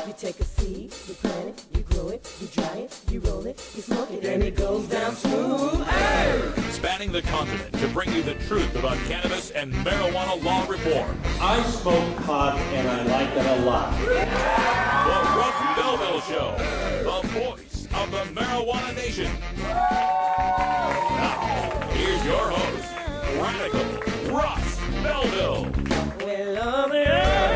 You take a seed, you plant it, you grow it, you dry it, you roll it, you smoke it, and it goes down smooth. Hey! Spanning the continent to bring you the truth about cannabis and marijuana law reform. I smoke pot and I like it a lot. The Russ Belville Show, the voice of the marijuana nation. Now, here's your host, Radical Russ Belville.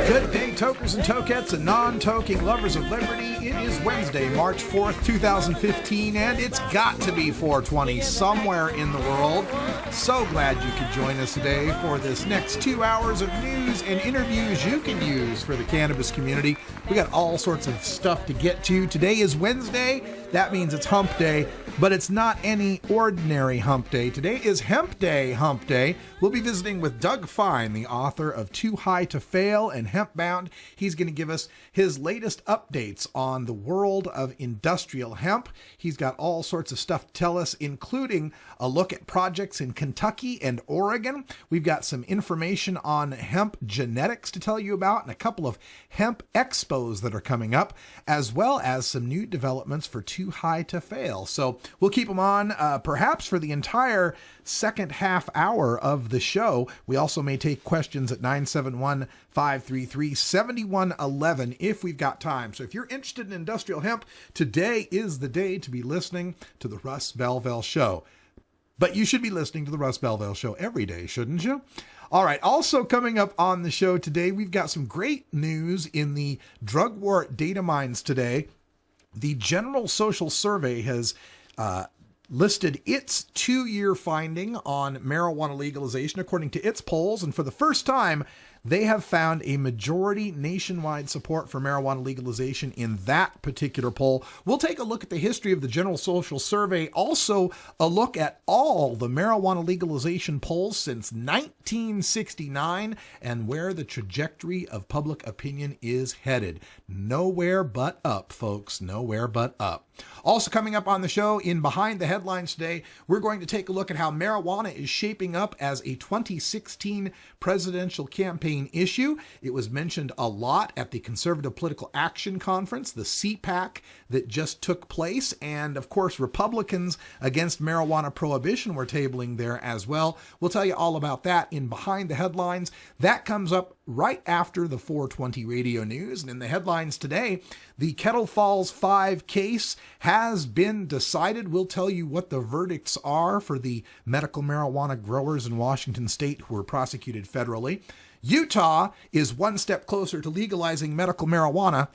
Good day, tokers and tokettes and non-toking lovers of liberty. It is Wednesday, March 4th, 2015, and it's got to be 420 somewhere in the world. So glad you could join us today for this next 2 hours of news and interviews you can use for the cannabis community. We got all sorts of stuff to get to. Today is Wednesday. That means it's hump day, but it's not any ordinary hump day. Today is Hemp Day Hump Day. We'll be visiting with Doug Fine, the author of Too High to Fail and Hempbound. He's going to give us his latest updates on the world of industrial hemp. He's got all sorts of stuff to tell us, including a look at projects in Kentucky and Oregon. We've got some information on hemp genetics to tell you about and a couple of hemp expos that are coming up, as well as some new developments for Too High to Fail. So we'll keep them on perhaps for the entire second half hour of the show. We also may take questions at 971-533-7111 if we've got time. So if you're interested in industrial hemp, today is the day to be listening to the Russ Belville Show. But you should be listening to the Russ Belville Show every day, shouldn't you? All right, also coming up on the show today, we've got some great news in the drug war data mines today. The General Social Survey has listed its 2-year finding on marijuana legalization according to its polls, and for the first time, they have found a majority nationwide support for marijuana legalization in that particular poll. We'll take a look at the history of the General Social Survey, also a look at all the marijuana legalization polls since 1969 and where the trajectory of public opinion is headed. Nowhere but up, folks, nowhere but up. Also coming up on the show in Behind the Headlines today, we're going to take a look at how marijuana is shaping up as a 2016 presidential campaign issue. It was mentioned a lot at the Conservative Political Action Conference, the CPAC, that just took place. And of course, Republicans against marijuana prohibition were tabling there as well. We'll tell you all about that in Behind the Headlines. That comes up right after the 420 radio news. And in the headlines today, the Kettle Falls 5 case has been decided. We'll tell you what the verdicts are for the medical marijuana growers in Washington state who were prosecuted federally. Utah is one step closer to legalizing medical marijuana.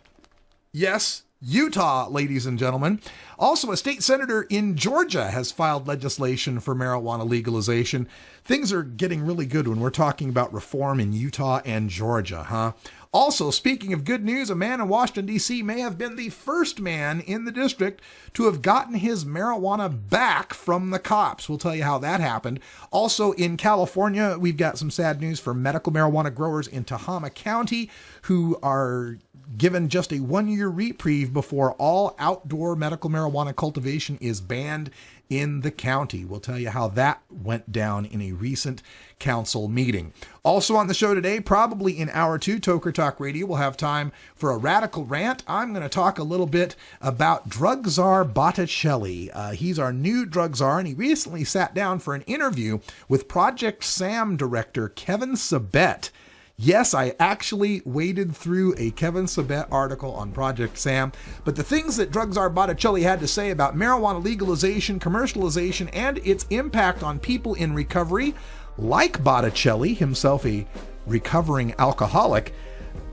Yes, Utah, ladies and gentlemen. Also, a state senator in Georgia has filed legislation for marijuana legalization. Things are getting really good when we're talking about reform in Utah and Georgia, huh? Also, speaking of good news, a man in Washington, D.C. may have been the first man in the district to have gotten his marijuana back from the cops. We'll tell you how that happened. Also, in California, we've got some sad news for medical marijuana growers in Tehama County who are given just a 1-year reprieve before all outdoor medical marijuana cultivation is banned in the county. We'll tell you how that went down in a recent council meeting. Also on the show today, probably in hour 2, Toker Talk Radio, we'll have time for a radical rant. I'm going to talk a little bit about drug czar Botticelli. He's our new drug czar, and he recently sat down for an interview with Project Sam director Kevin Sabet. Yes, I actually waded through a Kevin Sabet article on Project Sam, but the things that drug czar Botticelli had to say about marijuana legalization, commercialization, and its impact on people in recovery, like Botticelli, himself a recovering alcoholic,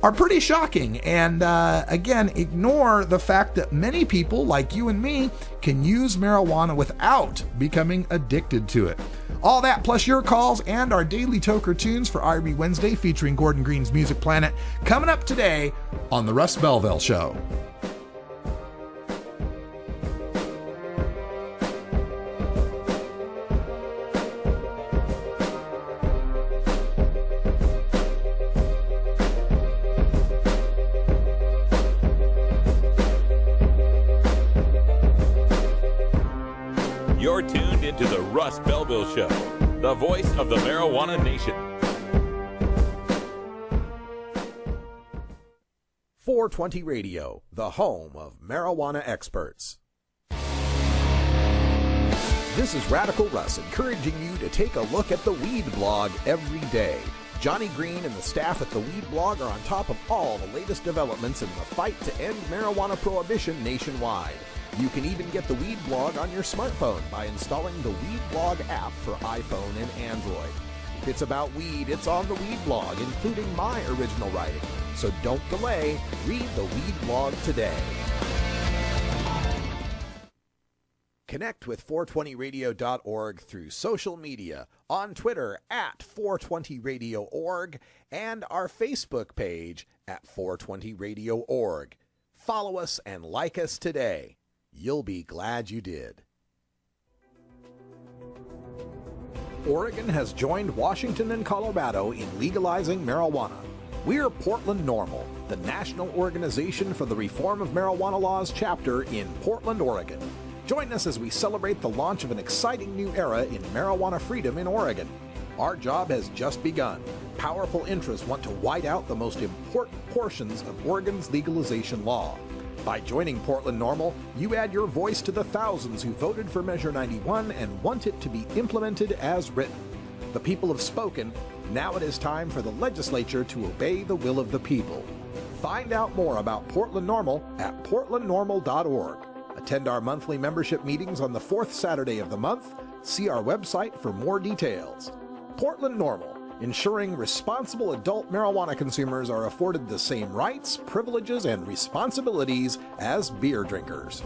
are pretty shocking. And again, ignore the fact that many people like you and me can use marijuana without becoming addicted to it. All that plus your calls and our daily Toker tunes for IRB Wednesday featuring Gordon Green's Music Planet coming up today on the Russ Belville Show. You're tuned into the Russ Belville Show. the voice of the marijuana nation. 420 Radio, the home of marijuana experts. This is Radical Russ encouraging you to take a look at the Weed Blog every day. Johnny Green and the staff at the Weed Blog are on top of all the latest developments in the fight to end marijuana prohibition nationwide. You can even get the Weed Blog on your smartphone by installing the Weed Blog app for iPhone and Android. If it's about weed, it's on the Weed Blog, including my original writing. So don't delay. Read the Weed Blog today. Connect with 420radio.org through social media, on Twitter at 420radio.org, and our Facebook page at 420radio.org. Follow us and like us today. You'll be glad you did. Oregon has joined Washington and Colorado in legalizing marijuana. We're Portland NORML, the national organization for the reform of marijuana laws chapter in Portland, Oregon. Join us as we celebrate the launch of an exciting new era in marijuana freedom in Oregon. Our job has just begun. Powerful interests want to white out the most important portions of Oregon's legalization law. By joining Portland NORML, you add your voice to the thousands who voted for Measure 91 and want it to be implemented as written. The people have spoken. Now it is time for the legislature to obey the will of the people. Find out more about Portland NORML at portlandnormal.org. Attend our monthly membership meetings on the fourth Saturday of the month. See our website for more details. Portland NORML, ensuring responsible adult marijuana consumers are afforded the same rights, privileges, and responsibilities as beer drinkers.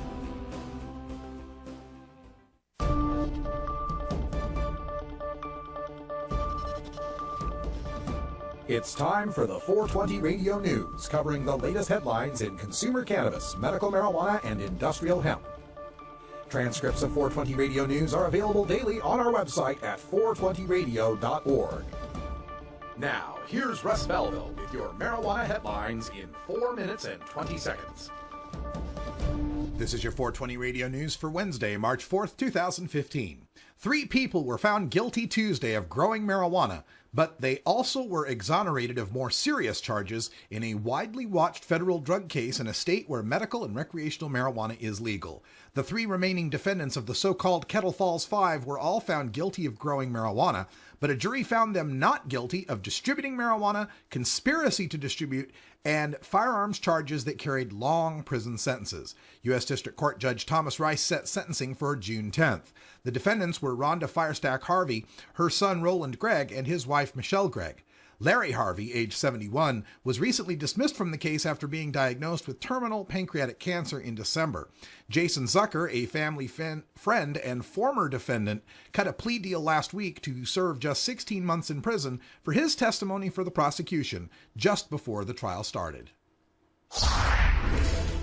It's time for the 420 Radio News, covering the latest headlines in consumer cannabis, medical marijuana, and industrial hemp. Transcripts of 420 Radio News are available daily on our website at 420radio.org. Now, here's Russ Belville with your marijuana headlines in 4 minutes and 20 seconds. This is your 420 Radio News for Wednesday, March 4th, 2015. 3 people were found guilty Tuesday of growing marijuana, but they also were exonerated of more serious charges in a widely watched federal drug case in a state where medical and recreational marijuana is legal. The 3 remaining defendants of the so-called Kettle Falls 5 were all found guilty of growing marijuana, but a jury found them not guilty of distributing marijuana, conspiracy to distribute, and firearms charges that carried long prison sentences. U.S. District Court Judge Thomas Rice set sentencing for June 10th. The defendants were Rhonda Firestack Harvey, her son Roland Gregg, and his wife Michelle Gregg. Larry Harvey, age 71, was recently dismissed from the case after being diagnosed with terminal pancreatic cancer in December. Jason Zucker, a family friend and former defendant, cut a plea deal last week to serve just 16 months in prison for his testimony for the prosecution just before the trial started.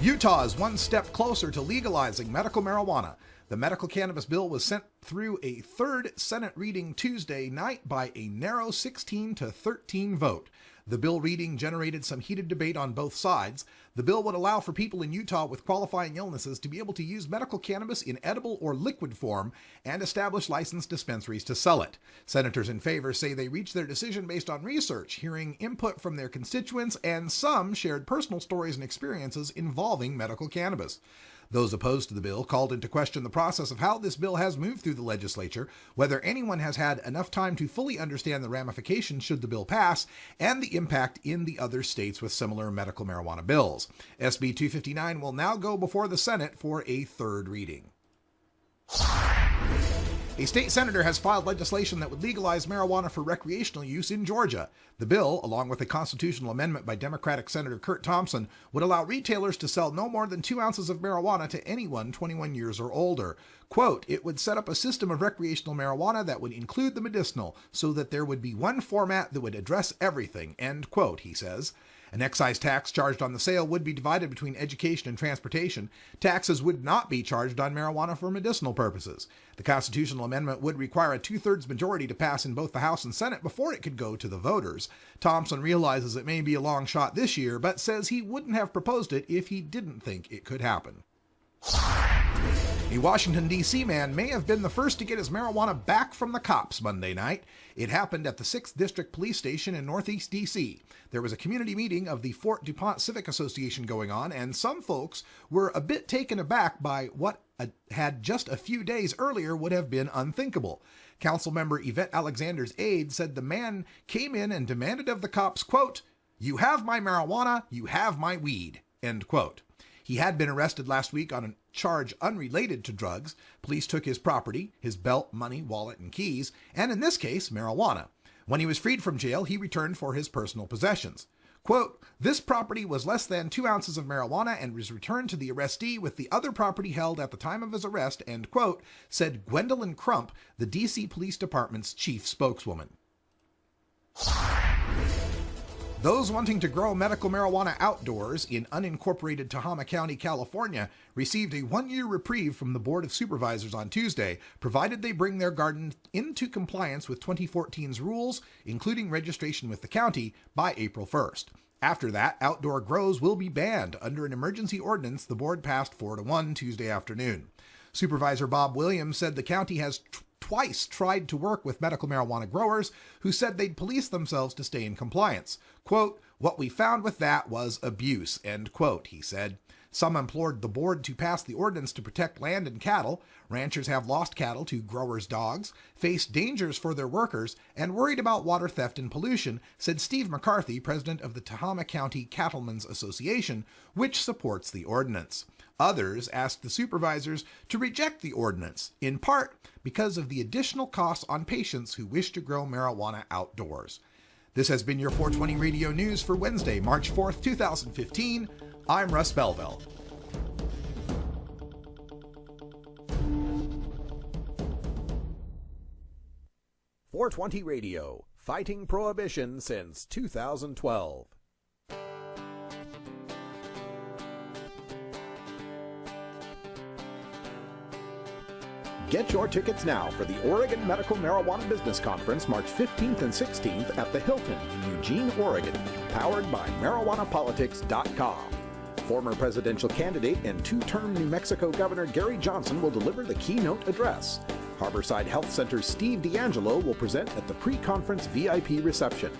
Utah is one step closer to legalizing medical marijuana. The medical cannabis bill was sent through a third Senate reading Tuesday night by a narrow 16-13 vote. The bill reading generated some heated debate on both sides. The bill would allow for people in Utah with qualifying illnesses to be able to use medical cannabis in edible or liquid form and establish licensed dispensaries to sell it. Senators in favor say they reached their decision based on research, hearing input from their constituents, and some shared personal stories and experiences involving medical cannabis. Those opposed to the bill called into question the process of how this bill has moved through the legislature, whether anyone has had enough time to fully understand the ramifications should the bill pass, and the impact in the other states with similar medical marijuana bills. SB 259 will now go before the Senate for a third reading. A state senator has filed legislation that would legalize marijuana for recreational use in Georgia. The bill, along with a constitutional amendment by Democratic Senator Kurt Thompson, would allow retailers to sell no more than 2 ounces of marijuana to anyone 21 years or older. Quote, it would set up a system of recreational marijuana that would include the medicinal so that there would be one format that would address everything, end quote, he says. An excise tax charged on the sale would be divided between education and transportation. Taxes would not be charged on marijuana for medicinal purposes. The constitutional amendment would require a 2/3 majority to pass in both the House and Senate before it could go to the voters. Thompson realizes it may be a long shot this year, but says he wouldn't have proposed it if he didn't think it could happen. A Washington, D.C. man may have been the first to get his marijuana back from the cops Monday night. It happened at the 6th District Police Station in Northeast D.C. There was a community meeting of the Fort DuPont Civic Association going on, and some folks were a bit taken aback by what had just a few days earlier would have been unthinkable. Councilmember Yvette Alexander's aide said the man came in and demanded of the cops, quote, "You have my marijuana, you have my weed," end quote. He had been arrested last week on a charge unrelated to drugs. Police took his property, his belt, money, wallet, and keys, and in this case, marijuana. When he was freed from jail, he returned for his personal possessions. Quote, "This property was less than 2 ounces of marijuana and was returned to the arrestee with the other property held at the time of his arrest," end quote, said Gwendolyn Crump, the D.C. Police Department's chief spokeswoman. Those wanting to grow medical marijuana outdoors in unincorporated Tehama County, California, received a 1-year reprieve from the Board of Supervisors on Tuesday, provided they bring their garden into compliance with 2014's rules, including registration with the county, by April 1st. After that, outdoor grows will be banned under an emergency ordinance the board passed 4-1 Tuesday afternoon. Supervisor Bob Williams said the county has twice tried to work with medical marijuana growers who said they'd police themselves to stay in compliance. Quote, "What we found with that was abuse," end quote, he said. Some implored the board to pass the ordinance to protect land and cattle. Ranchers have lost cattle to growers' dogs, face dangers for their workers, and worried about water theft and pollution, said Steve McCarthy, president of the Tehama County Cattlemen's Association, which supports the ordinance. Others asked the supervisors to reject the ordinance, in part because of the additional costs on patients who wish to grow marijuana outdoors. This has been your 420 Radio News for Wednesday, March 4th, 2015. I'm Russ Belville. .420 Radio, fighting prohibition since 2012. Get your tickets now for the Oregon Medical Marijuana Business Conference March 15th and 16th at the Hilton in Eugene, Oregon, powered by MarijuanaPolitics.com. Former presidential candidate and two-term New Mexico Governor Gary Johnson will deliver the keynote address. Harborside Health Center's Steve D'Angelo will present at the pre-conference VIP reception.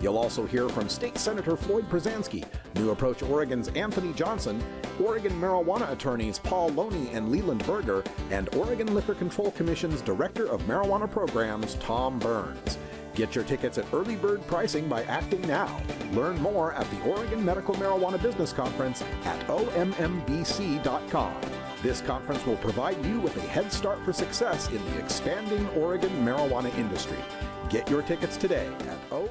You'll also hear from State Senator Floyd Przansky, New Approach Oregon's Anthony Johnson, Oregon marijuana attorneys Paul Loney and Leland Berger, and Oregon Liquor Control Commission's Director of Marijuana Programs, Tom Burns. Get your tickets at early bird pricing by acting now. Learn more at the Oregon Medical Marijuana Business Conference at ommbc.com. This conference will provide you with a head start for success in the expanding Oregon marijuana industry. Get your tickets today at OM.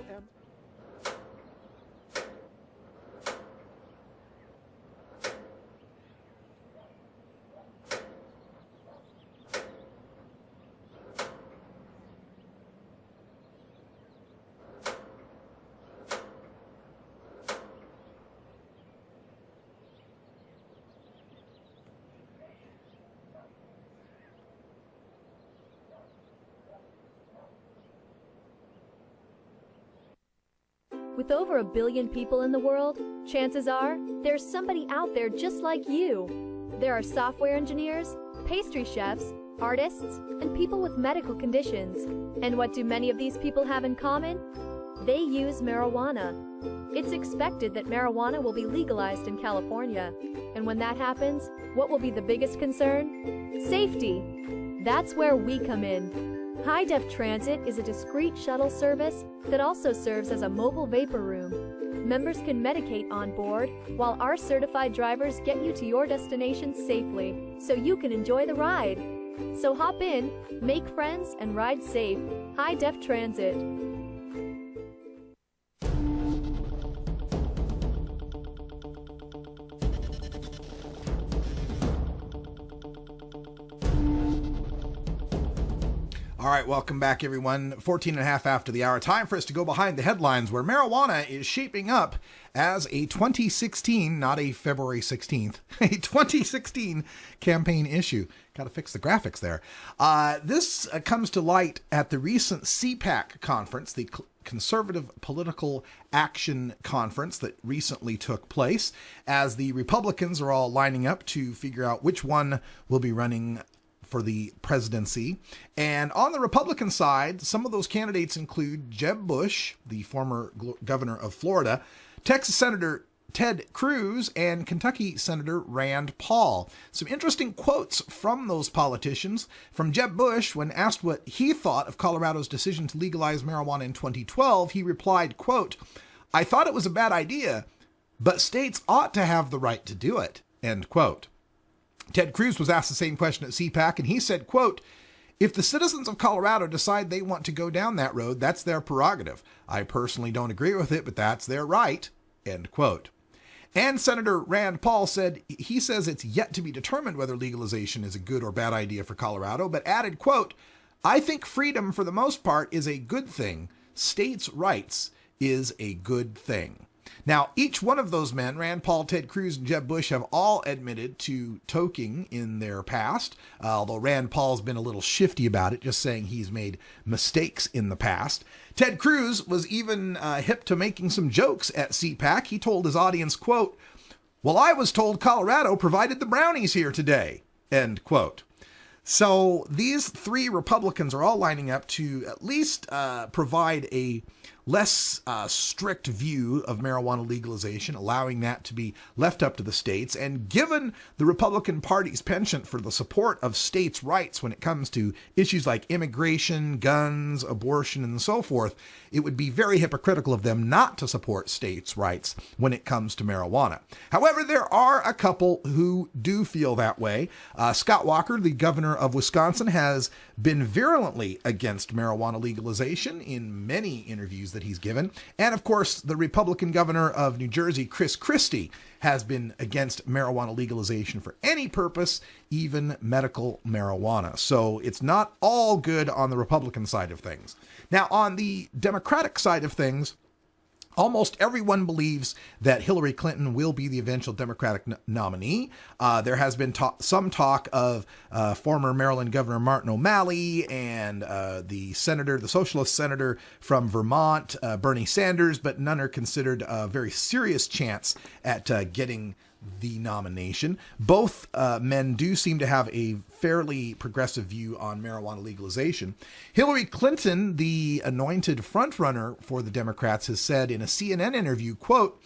With over 1 billion people in the world, chances are there's somebody out there just like you. There are software engineers, pastry chefs, artists, and people with medical conditions. And what do many of these people have in common? They use marijuana. It's expected that marijuana will be legalized in California. And when that happens, what will be the biggest concern? Safety. That's where we come in. High Def Transit is a discreet shuttle service that also serves as a mobile vapor room. Members can medicate on board, while our certified drivers get you to your destination safely, so you can enjoy the ride. So hop in, make friends, and ride safe. High Def Transit. All right, welcome back, everyone. 14 and a half after the hour. Time for us to go behind the headlines, where marijuana is shaping up as a 2016, not a February 16th, a 2016 campaign issue. Got to fix the graphics there. This comes to light at the recent CPAC conference, the Conservative Political Action Conference that recently took place, as the Republicans are all lining up to figure out which one will be running for the presidency. And on the Republican side, some of those candidates include Jeb Bush, the former governor of Florida, Texas Senator Ted Cruz, and Kentucky Senator Rand Paul. Some interesting quotes from those politicians. From Jeb Bush, when asked what he thought of Colorado's decision to legalize marijuana in 2012, he replied, quote, "I thought it was a bad idea, but states ought to have the right to do it," end quote. Ted Cruz was asked the same question at CPAC, and he said, quote, "If the citizens of Colorado decide they want to go down that road, that's their prerogative. I personally don't agree with it, but that's their right," end quote. And Senator Rand Paul said he says it's yet to be determined whether legalization is a good or bad idea for Colorado, but added, quote, "I think freedom for the most part is a good thing. States' rights is a good thing." Now, each one of those men, Rand Paul, Ted Cruz, and Jeb Bush, have all admitted to toking in their past, although Rand Paul's been a little shifty about it, just saying he's made mistakes in the past. Ted Cruz was even hip to making some jokes at CPAC. He told his audience, quote, "Well, I was told Colorado provided the brownies here today," end quote. So these three Republicans are all lining up to at least provide a less strict view of marijuana legalization, allowing that to be left up to the states. And given the Republican Party's penchant for the support of states' rights when it comes to issues like immigration, guns, abortion, and so forth, it would be very hypocritical of them not to support states' rights when it comes to marijuana. However, there are a couple who do feel that way. Scott Walker, the governor of Wisconsin, has been virulently against marijuana legalization in many interviews that he's given. And of course, the Republican governor of New Jersey, Chris Christie, has been against marijuana legalization for any purpose, even medical marijuana. So it's not all good on the Republican side of things. Now, on the Democratic side of things, almost everyone believes that Hillary Clinton will be the eventual Democratic nominee. There has been some talk of former Maryland Governor Martin O'Malley and the socialist senator from Vermont, Bernie Sanders, but none are considered a very serious chance at getting the nomination. Both men do seem to have a fairly progressive view on marijuana legalization. Hillary Clinton, the anointed frontrunner for the Democrats, has said in a CNN interview, quote,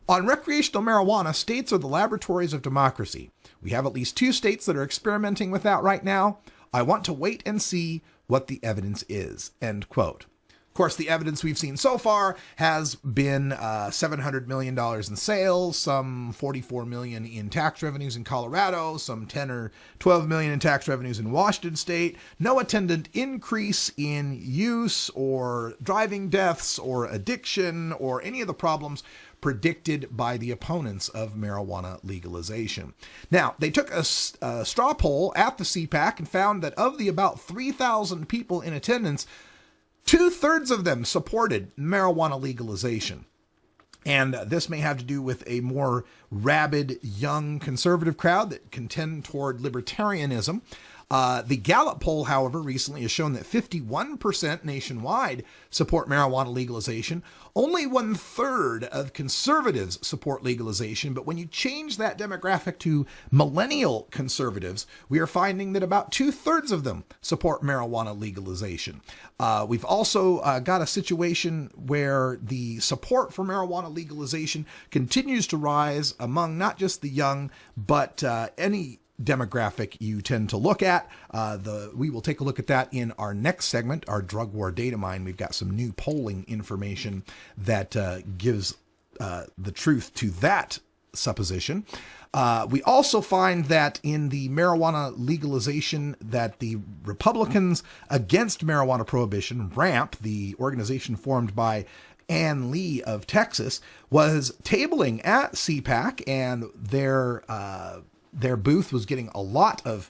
"On recreational marijuana, states are the laboratories of democracy. We have at least 2 states that are experimenting with that right now. I want to wait and see what the evidence is," end quote. Of course, the evidence we've seen so far has been $700 million in sales, some $44 million in tax revenues in Colorado, some $10 or $12 million in tax revenues in Washington state, no attendant increase in use or driving deaths or addiction or any of the problems predicted by the opponents of marijuana legalization. Now, they took a straw poll at the CPAC and found that of the about 3,000 people in attendance, 2/3 of them supported marijuana legalization. And this may have to do with a more rabid, young conservative crowd that can tend toward libertarianism. The Gallup poll, however, recently has shown that 51% nationwide support marijuana legalization. Only 1/3 of conservatives support legalization. But when you change that demographic to millennial conservatives, we are finding that about 2/3 of them support marijuana legalization. We've also got a situation where the support for marijuana legalization continues to rise among not just the young, but any demographic you tend to look at. We will take a look at that in our next segment, our drug war data mine. We've got some new polling information that gives the truth to that supposition. We also find that in the marijuana legalization that the Republicans against marijuana prohibition, RAMP, the organization formed by Ann Lee of Texas, was tabling at CPAC, and their booth was getting a lot of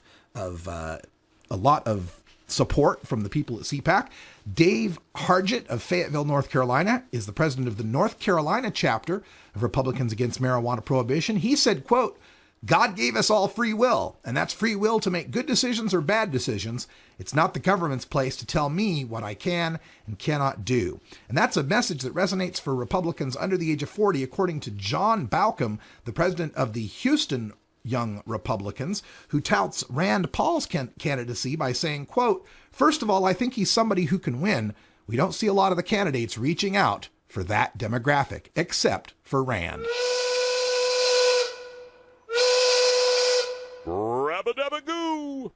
support from the people at CPAC. Dave Hargett of Fayetteville, North Carolina, is the president of the North Carolina chapter of Republicans Against Marijuana Prohibition. He said, quote, "God gave us all free will, and that's free will to make good decisions or bad decisions. It's not the government's place to tell me what I can and cannot do." And that's a message that resonates for Republicans under the age of 40, according to John Bauckham, the president of the Houston young Republicans, who touts Rand Paul's candidacy by saying, quote, "First of all, I think he's somebody who can win. We don't see a lot of the candidates reaching out for that demographic, except for Rand." Rabba-dabba-goo!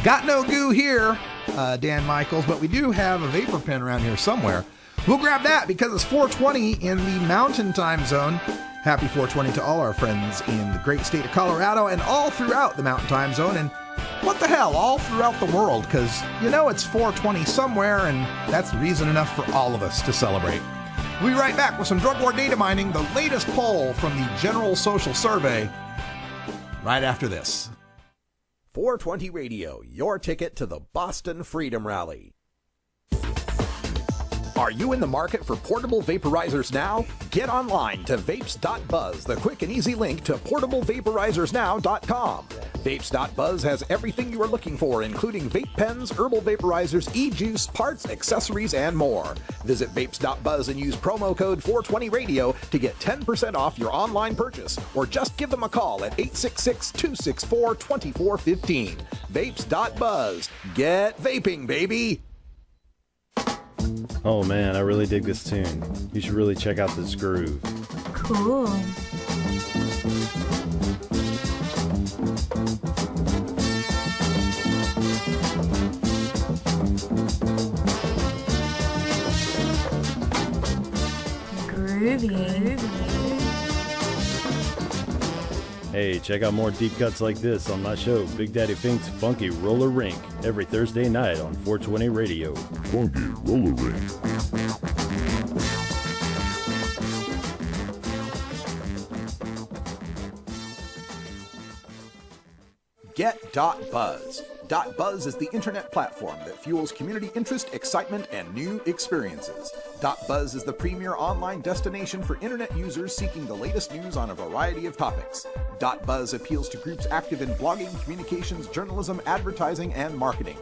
Got no goo here, Dan Michaels, but we do have a vapor pen around here somewhere. We'll grab that because it's 4:20 in the Mountain Time Zone. Happy 4:20 to all our friends in the great state of Colorado and all throughout the Mountain Time Zone, and what the hell, all throughout the world, because you know it's 4:20 somewhere, and that's reason enough for all of us to celebrate. We'll be right back with some drug war data mining, the latest poll from the General Social Survey, right after this. 420 Radio, your ticket to the Boston Freedom Rally. Are you in the market for portable vaporizers now? Get online to vapes.buzz, the quick and easy link to portablevaporizers.now.com. Vapes.buzz has everything you are looking for, including vape pens, herbal vaporizers, e-juice, parts, accessories, and more. Visit vapes.buzz and use promo code 420radio to get 10% off your online purchase, or just give them a call at 866-264-2415. Vapes.buzz. Get vaping, baby! Oh man, I really dig this tune. You should really check out this groove. Cool. Groovy. Hey, check out more deep cuts like this on my show, Big Daddy Fink's Funky Roller Rink, every Thursday night on 420 Radio. Funky roller rink. Get.buzz. .buzz is the internet platform that fuels community interest, excitement, and new experiences. .buzz is the premier online destination for internet users seeking the latest news on a variety of topics. .buzz appeals to groups active in blogging, communications, journalism, advertising, and marketing.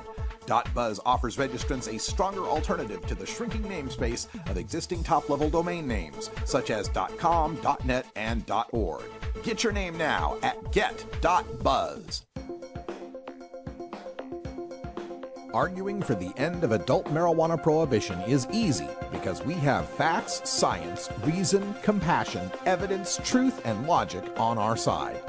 .buzz offers registrants a stronger alternative to the shrinking namespace of existing top-level domain names, such as .com, .net, and .org. Get your name now at get.buzz. Arguing for the end of adult marijuana prohibition is easy because we have facts, science, reason, compassion, evidence, truth, and logic on our side.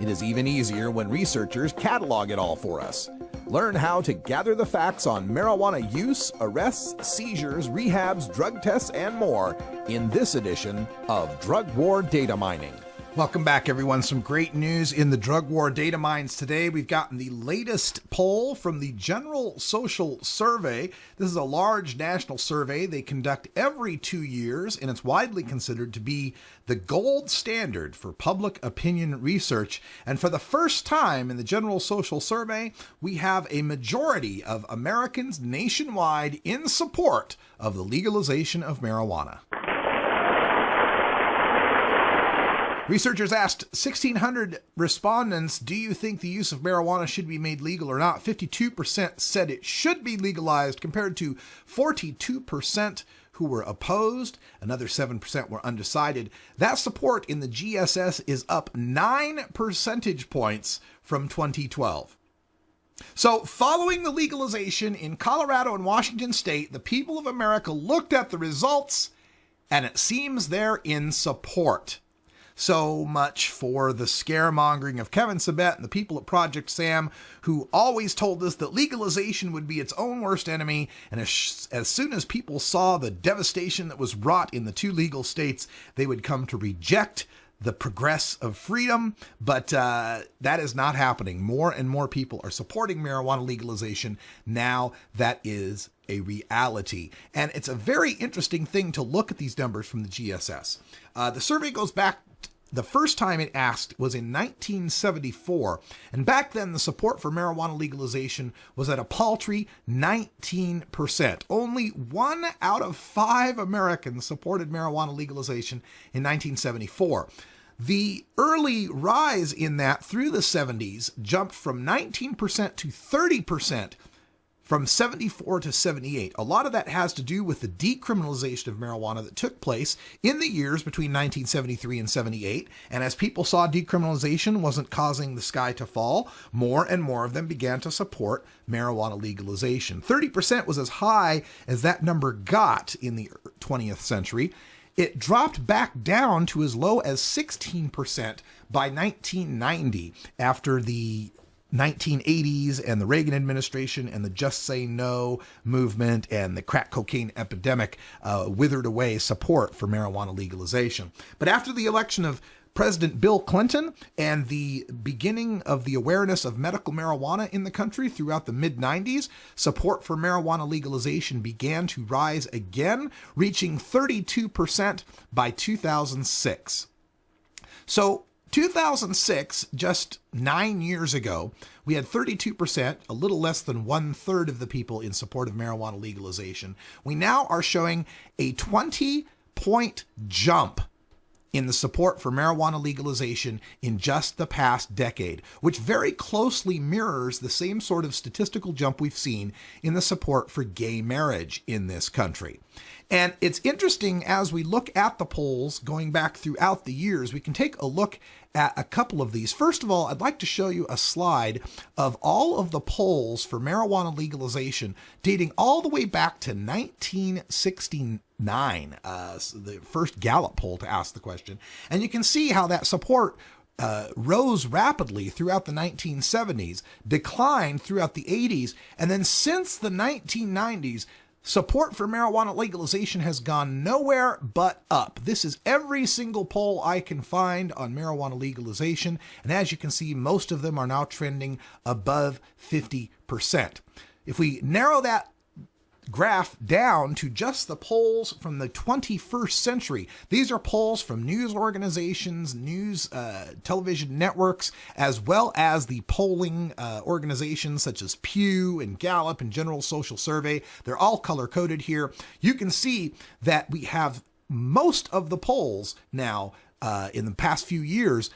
It is even easier when researchers catalog it all for us. Learn how to gather the facts on marijuana use, arrests, seizures, rehabs, drug tests, and more in this edition of Drug War Data Mining. Welcome back, everyone. Some great news in the drug war data mines today. We've gotten the latest poll from the General Social Survey. This is a large national survey they conduct every 2 years, and it's widely considered to be the gold standard for public opinion research. And for the first time in the General Social Survey, we have a majority of Americans nationwide in support of the legalization of marijuana. Researchers asked 1,600 respondents, do you think the use of marijuana should be made legal or not? 52% said it should be legalized, compared to 42% who were opposed. Another 7% were undecided. That support in the GSS is up 9 percentage points from 2012. So, following the legalization in Colorado and Washington state, the people of America looked at the results, and it seems they're in support. So much for the scaremongering of Kevin Sabet and the people at Project Sam, who always told us that legalization would be its own worst enemy. And as soon as people saw the devastation that was wrought in the two legal states, they would come to reject the progress of freedom. But that is not happening. More and more people are supporting marijuana legalization now. That is a reality. And it's a very interesting thing to look at these numbers from the GSS. The survey goes back. The first time it asked was in 1974, and back then the support for marijuana legalization was at a paltry 19%. Only 1 out of 5 Americans supported marijuana legalization in 1974. The early rise in that through the 70s jumped from 19% to 30% from 74 to 78. A lot of that has to do with the decriminalization of marijuana that took place in the years between 1973 and 78. And as people saw decriminalization wasn't causing the sky to fall, more and more of them began to support marijuana legalization. 30% was as high as that number got in the 20th century. It dropped back down to as low as 16% by 1990 after the 1980s and the Reagan administration and the Just Say No movement and the crack cocaine epidemic withered away support for marijuana legalization. But after the election of President Bill Clinton and the beginning of the awareness of medical marijuana in the country throughout the mid-90s, support for marijuana legalization began to rise again, reaching 32% by 2006. So 2006, just 9 years ago, we had 32%, a little less than 1/3 of the people in support of marijuana legalization. We now are showing a 20-point jump in the support for marijuana legalization in just the past decade, which very closely mirrors the same sort of statistical jump we've seen in the support for gay marriage in this country. And it's interesting as we look at the polls going back throughout the years, we can take a look at a couple of these. First of all, I'd like to show you a slide of all of the polls for marijuana legalization dating all the way back to 1969, the first Gallup poll to ask the question. And you can see how that support rose rapidly throughout the 1970s, declined throughout the 80s, and then since the 1990s, support for marijuana legalization has gone nowhere but up. This is every single poll I can find on marijuana legalization, and as you can see, most of them are now trending above 50%. If we narrow that graph down to just the polls from the 21st century. These are polls from news organizations, television networks, as well as the polling organizations such as Pew and Gallup and General Social Survey. They're all color-coded here. You can see that we have most of the polls now in the past few years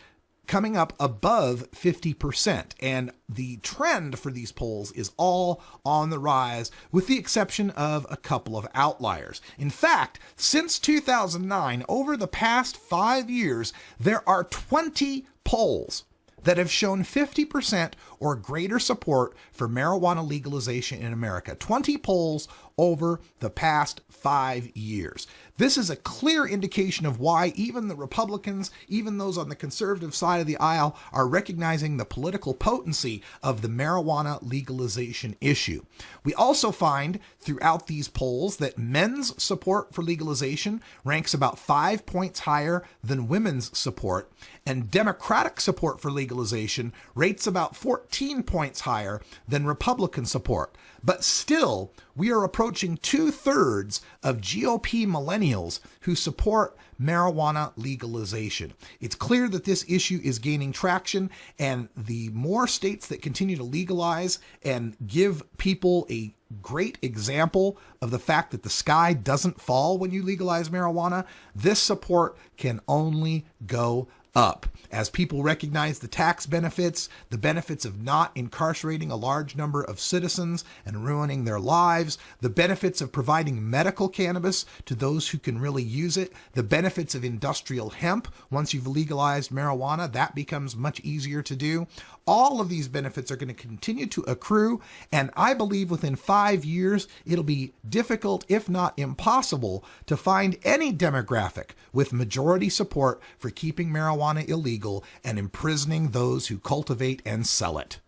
coming up above 50%. And the trend for these polls is all on the rise, with the exception of a couple of outliers. In fact, since 2009, over the past 5 years, there are 20 polls that have shown 50% or greater support for marijuana legalization in America. 20 polls over the past 5 years. This is a clear indication of why even the Republicans, even those on the conservative side of the aisle, are recognizing the political potency of the marijuana legalization issue. We also find throughout these polls that men's support for legalization ranks about 5 points higher than women's support, and Democratic support for legalization rates about 14 points higher than Republican support. But still, we are approaching 2/3 of GOP millennials who support marijuana legalization. It's clear that this issue is gaining traction, and the more states that continue to legalize and give people a great example of the fact that the sky doesn't fall when you legalize marijuana, this support can only go up. As people recognize the tax benefits, the benefits of not incarcerating a large number of citizens and ruining their lives, the benefits of providing medical cannabis to those who can really use it, the benefits of industrial hemp. Once you've legalized marijuana, that becomes much easier to do. All of these benefits are going to continue to accrue, and I believe within 5 years, it'll be difficult, if not impossible, to find any demographic with majority support for keeping marijuana illegal and imprisoning those who cultivate and sell it.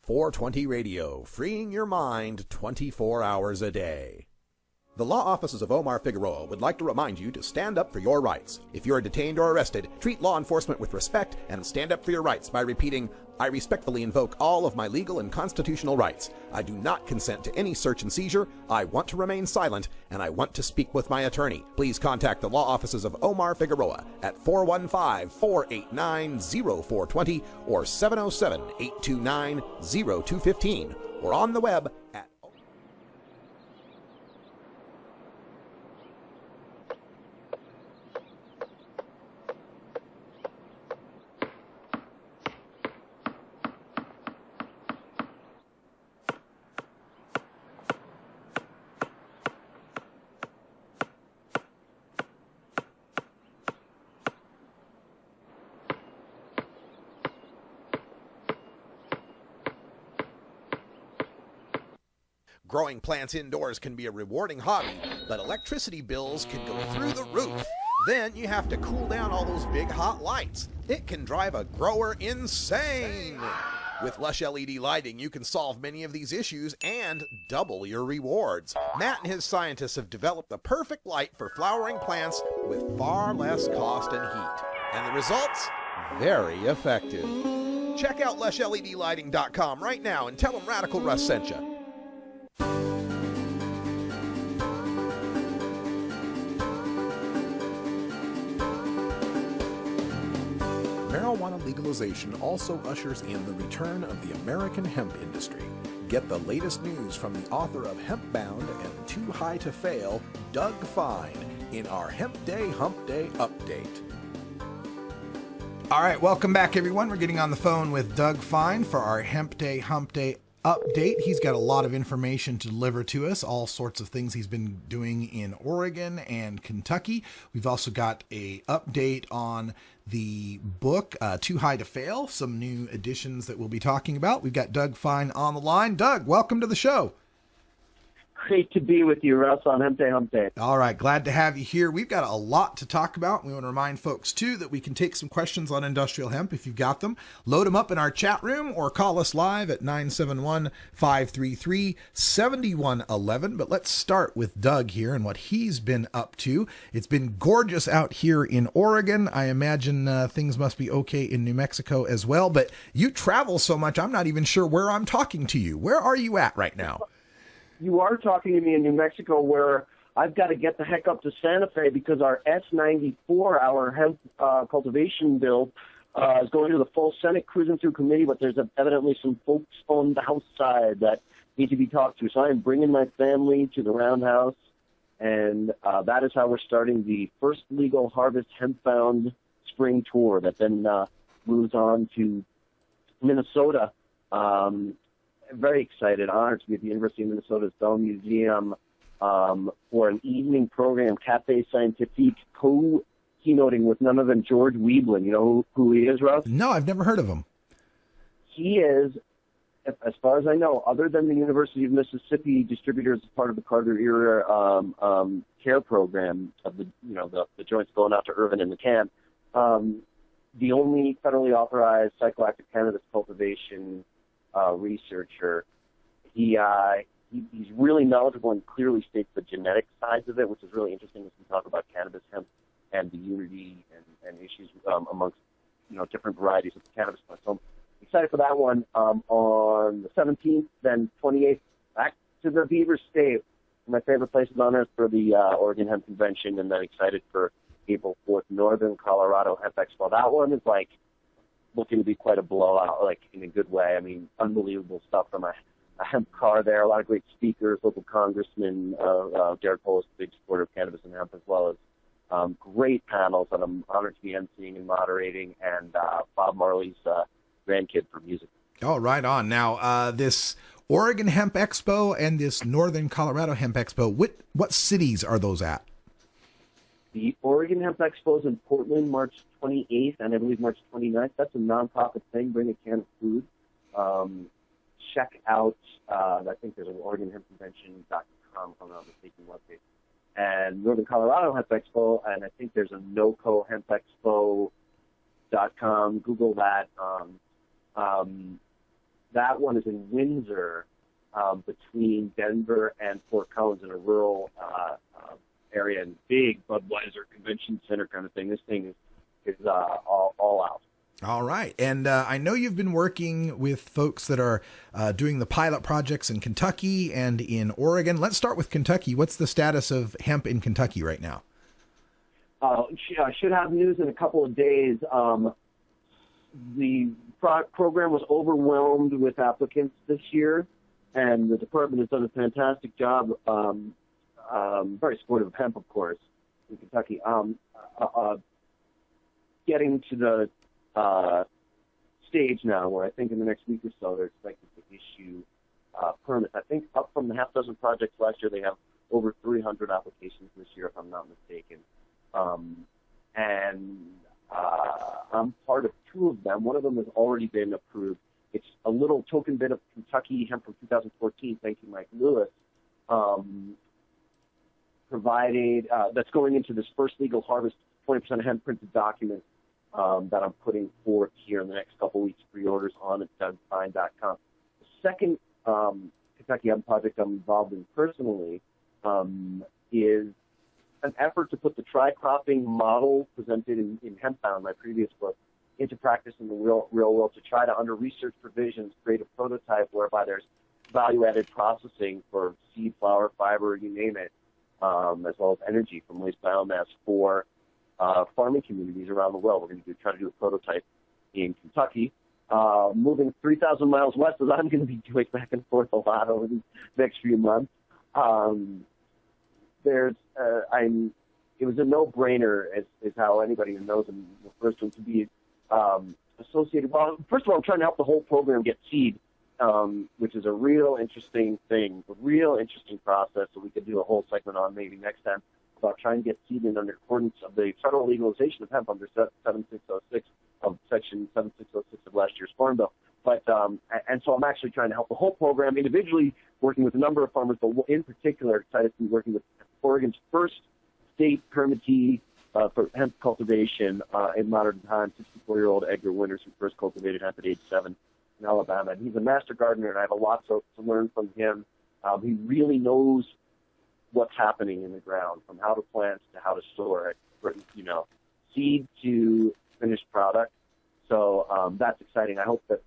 420 Radio, freeing your mind 24 hours a day. The law offices of Omar Figueroa would like to remind you to stand up for your rights. If you are detained or arrested, treat law enforcement with respect and stand up for your rights by repeating, "I respectfully invoke all of my legal and constitutional rights. I do not consent to any search and seizure. I want to remain silent, and I want to speak with my attorney." Please contact the law offices of Omar Figueroa at 415-489-0420 or 707-829-0215 or on the web at Growing plants indoors can be a rewarding hobby, but electricity bills can go through the roof. Then you have to cool down all those big hot lights. It can drive a grower insane. With Lush LED lighting, you can solve many of these issues and double your rewards. Matt and his scientists have developed the perfect light for flowering plants with far less cost and heat. And the results? Very effective. Check out LushLEDlighting.com right now and tell them Radical Russ sent you. Marijuana legalization also ushers in the return of the American hemp industry. Get the latest news from the author of Hempbound and Too High to Fail, Doug Fine, in our Hemp Day Hump Day update. All right, welcome back, everyone. We're getting on the phone with Doug Fine for our Hemp Day Hump Day update. He's got a lot of information to deliver to us, all sorts of things he's been doing in Oregon and Kentucky. We've also got a update on the book, Too High to Fail, some new editions that we'll be talking about. We've got Doug Fine on the line. Doug, welcome to the show. Great to be with you, Russ, on Hemp Day, Hump Day. All right, glad to have you here. We've got a lot to talk about. We want to remind folks, too, that we can take some questions on industrial hemp if you've got them. Load them up in our chat room or call us live at 971-533-7111. But let's start with Doug here and what he's been up to. It's been gorgeous out here in Oregon. I imagine things must be okay in New Mexico as well. But you travel so much, I'm not even sure where I'm talking to you. Where are you at right now? You are talking to me in New Mexico, where I've got to get the heck up to Santa Fe because our S94, our hemp cultivation bill, is going to the full Senate cruising through committee, but there's evidently some folks on the House side that need to be talked to. So I'm bringing my family to the Roundhouse, and that is how we're starting the first legal harvest hemp-bound spring tour that then moves on to Minnesota. Very excited, honored to be at the University of Minnesota's Bell Museum for an evening program, Café Scientifique, keynoting with none other than George Weeblen. You know who he is, Russ? No, I've never heard of him. He is, as far as I know, other than the University of Mississippi distributors as part of the Carter-era care program of the joints going out to Irvin and McCann, the only federally authorized psychoactive cannabis cultivation researcher. He's really knowledgeable and clearly states the genetic sides of it, which is really interesting as we talk about cannabis hemp and the unity and issues amongst different varieties of the cannabis plant. So I'm excited for that one. On the 17th, then 28th, back to the Beaver State, my favorite places on earth for the Oregon Hemp Convention, and then excited for April 4th, Northern Colorado Hemp Expo. That one is like looking to be quite a blowout, like in a good way. I mean, unbelievable stuff from a hemp car there. A lot of great speakers, local congressmen. Derek Polis, a big supporter of cannabis and hemp, as well as great panels that I'm honored to be emceeing and moderating, and Bob Marley's grandkid for music. Oh, right on. Now, this Oregon Hemp Expo and this Northern Colorado Hemp Expo, what cities are those at? The Oregon Hemp Expo is in Portland, March 28th, and I believe March 29th. That's a nonprofit thing. Bring a can of food. Check out, I think there's an OregonHempConvention.com, if I'm not mistaken, webpage. And Northern Colorado Hemp Expo, and I think there's a NoCoHempExpo.com. Google that. That one is in Windsor, between Denver and Fort Collins, in a rural area, and big Budweiser Convention Center kind of thing. This thing is all out. All right. And I know you've been working with folks that are doing the pilot projects in Kentucky and in Oregon. Let's start with Kentucky. What's the status of hemp in Kentucky right now? I should have news in a couple of days. The program was overwhelmed with applicants this year, and the department has done a fantastic job. Very supportive of hemp, of course, in Kentucky. Getting to the stage now where I think in the next week or so they're expected to issue permits. I think up from the half dozen projects last year, they have over 300 applications this year, if I'm not mistaken. And I'm part of two of them. One of them has already been approved. It's a little token bit of Kentucky hemp from 2014, thank you, Mike Lewis, provided, that's going into this first legal harvest, 20% hemp printed document that I'm putting forth here in the next couple weeks, pre-orders on at DougFine.com. The second Kentucky hemp project I'm involved in personally is an effort to put the tri-cropping model presented in Hempbound, my previous book, into practice in the real world to try to, under research provisions, create a prototype whereby there's value-added processing for seed, flour, fiber, you name it, as well as energy from waste biomass for farming communities around the world. We're going to try to do a prototype in Kentucky. Moving 3,000 miles west, as I'm going to be doing back and forth a lot over these next few months. It was a no-brainer, is how anybody who knows him refers to him, to be associated. Well, first of all, I'm trying to help the whole program get seed, which is a real interesting thing, a real interesting process that we could do a whole segment on maybe next time about trying to get seed in under accordance of the federal legalization of hemp under 7606 of Section 7606 of last year's Farm Bill. But and so I'm actually trying to help the whole program individually, working with a number of farmers, but in particular excited to be working with Oregon's first state permittee for hemp cultivation in modern times, 64-year-old Edgar Winters, who first cultivated hemp at age 7 in Alabama. And he's a master gardener, and I have a lot to learn from him. He really knows what's happening in the ground, from how to plant to how to store it, from, seed to finished product. So that's exciting. I hope that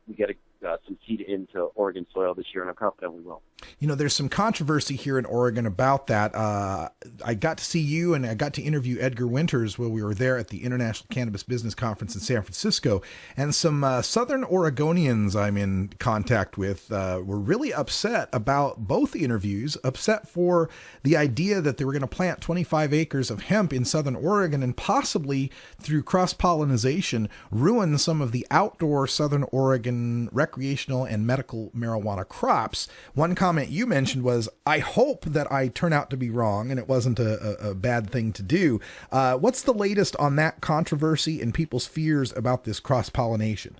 we get some seed into Oregon soil this year, and I'm confident we will. There's some controversy here in Oregon about that. I got to see you and I got to interview Edgar Winters while we were there at the International Cannabis Business Conference in San Francisco. And some Southern Oregonians I'm in contact with were really upset about both interviews, upset for the idea that they were going to plant 25 acres of hemp in Southern Oregon and possibly through cross-pollination ruin some of the outdoor Southern Oregon recreational and medical marijuana crops. One comment you mentioned was, I hope that I turn out to be wrong and it wasn't a bad thing to do. What's the latest on that controversy and people's fears about this cross-pollination?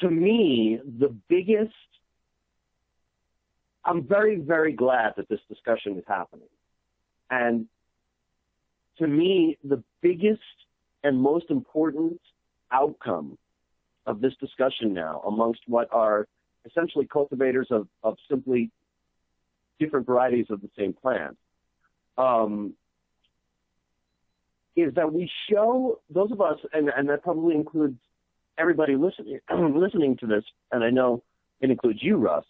To me, I'm very, very glad that this discussion is happening. And to me, the biggest and most important outcome of this discussion now, amongst what are essentially cultivators of simply different varieties of the same plant, is that we show those of us, and that probably includes everybody listening to this, and I know it includes you, Russ.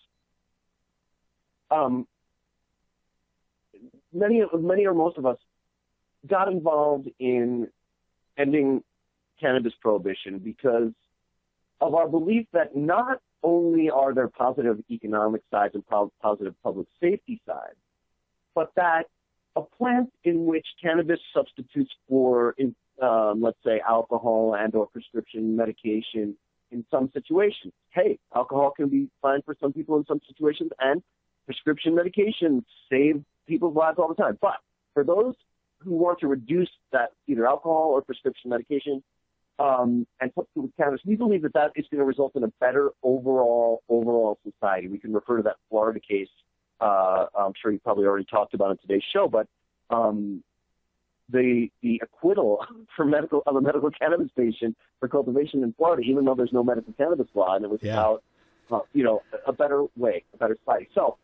Many or most of us got involved in ending cannabis prohibition because of our belief that not only are there positive economic sides and positive public safety sides, but that a plant in which cannabis substitutes for, let's say, alcohol and or prescription medication in some situations. Hey, alcohol can be fine for some people in some situations, and prescription medication save people's lives all the time. But for those who want to reduce that, either alcohol or prescription medication, and substitute with cannabis, we believe that is going to result in a better overall society. We can refer to that Florida case. I'm sure you probably already talked about it in today's show, but the acquittal of a medical cannabis patient for cultivation in Florida, even though there's no medical cannabis law, and it was about a better way, a better society. So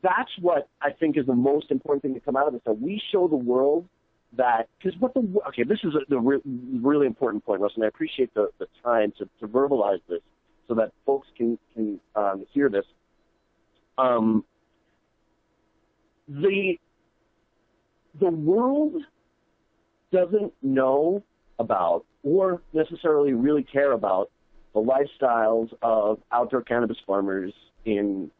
that's what I think is the most important thing to come out of this. That we show the world that, because this is the really important point, Russ, and I appreciate the time to verbalize this so that folks can hear this. The world doesn't know about or necessarily really care about the lifestyles of outdoor cannabis farmers in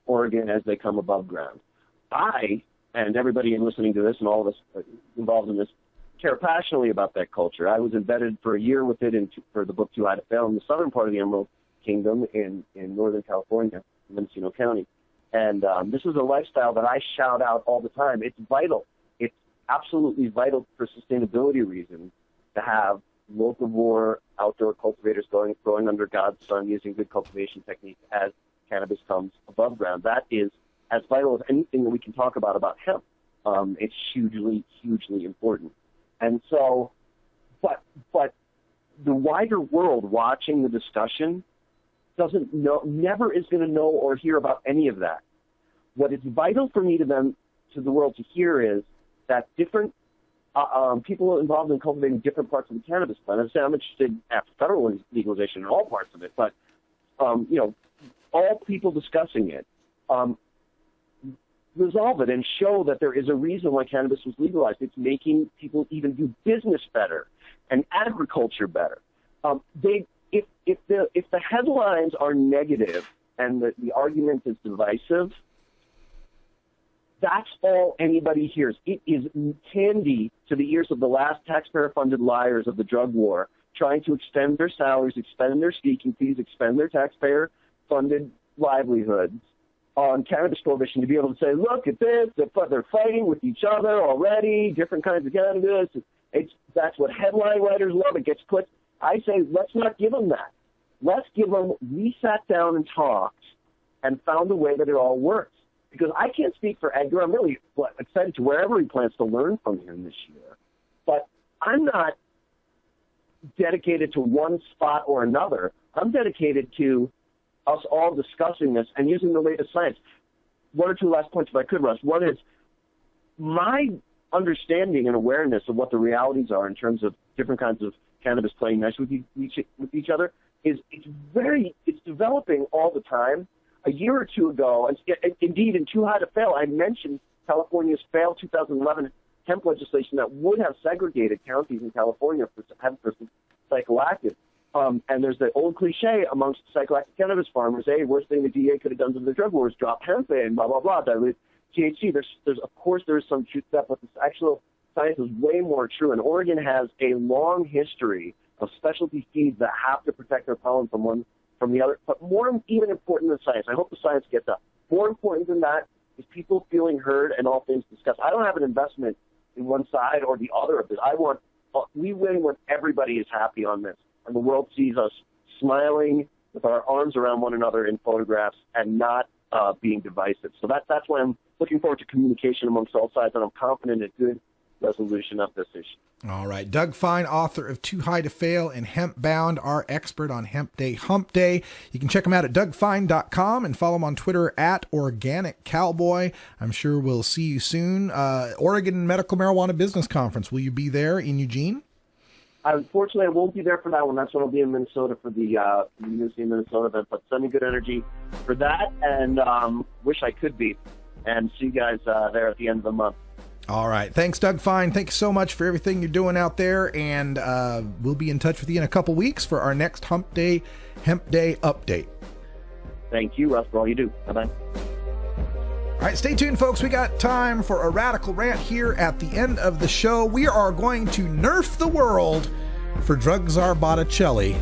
Oregon as they come above ground. I, and everybody listening to this and all of us involved in this, care passionately about that culture. I was embedded for a year with it for the book Too High to Fail in the southern part of the Emerald Kingdom in Northern California, in Mendocino County. And this is a lifestyle that I shout out all the time. It's vital. It's absolutely vital for sustainability reasons to have locavore outdoor cultivators growing under God's sun using good cultivation techniques as cannabis comes above ground. That is as vital as anything that we can talk about hemp. It's hugely, hugely important. And so, but the wider world watching the discussion never is going to know or hear about any of that. What is vital for me to the world to hear is that different people involved in cultivating different parts of the cannabis plant. As I say, I'm interested after federal legalization in all parts of it, but all people discussing it resolve it and show that there is a reason why cannabis was legalized. It's making people even do business better and agriculture better. If the headlines are negative and the argument is divisive, that's all anybody hears. It is candy to the ears of the last taxpayer-funded liars of the drug war, trying to extend their salaries, expend their speaking fees, expend their taxpayer-funded livelihoods on cannabis prohibition to be able to say, look at this, they're fighting with each other already, different kinds of cannabis. That's what headline writers love. It gets clicks. I say, let's not give them that. Let's give them, we sat down and talked and found a way that it all works. Because I can't speak for Edgar. I'm really excited to wherever he plans to learn from him this year. But I'm not dedicated to one spot or another. I'm dedicated to us all discussing this and using the latest science. One or two last points, if I could, Russ. One is my understanding and awareness of what the realities are in terms of different kinds of cannabis playing nice with each other it's developing all the time. A year or two ago, and indeed in Too High to Fail, I mentioned California's failed 2011 hemp legislation that would have segregated counties in California for hemp versus psychoactive. And there's the old cliche amongst psychoactive cannabis farmers, hey, worst thing the DA could have done to the drug war is drop hemp and blah, blah, blah, dilute THC. There's of course, there's some truth to that, but this actual science is way more true. And Oregon has a long history of specialty seeds that have to protect their pollen from the other, but more even important than science, I hope the science gets up. More important than that is people feeling heard and all things discussed. I don't have an investment in one side or the other of this. We win when everybody is happy on this, and the world sees us smiling with our arms around one another in photographs and not being divisive. So that's why I'm looking forward to communication amongst all sides, and I'm confident in a good resolution of this issue. All right. Doug Fine, author of Too High to Fail and Hemp Bound, our expert on Hemp Day, Hump Day. You can check him out at dougfine.com and follow him on Twitter at Organic Cowboy. I'm sure we'll see you soon. Oregon Medical Marijuana Business Conference. Will you be there in Eugene? Unfortunately, I won't be there for that one. That's when I'll be in Minnesota for the University of Minnesota event. But send me good energy for that, and wish I could be. And see you guys there at the end of the month. All right. Thanks, Doug Fine. Thank you so much for everything you're doing out there. And we'll be in touch with you in a couple weeks for our next Hemp Day update. Thank you, Russ, for all you do. Bye-bye. All right, stay tuned, folks. We got time for a radical rant here at the end of the show. We are going to nerf the world for drug czar Botticelli,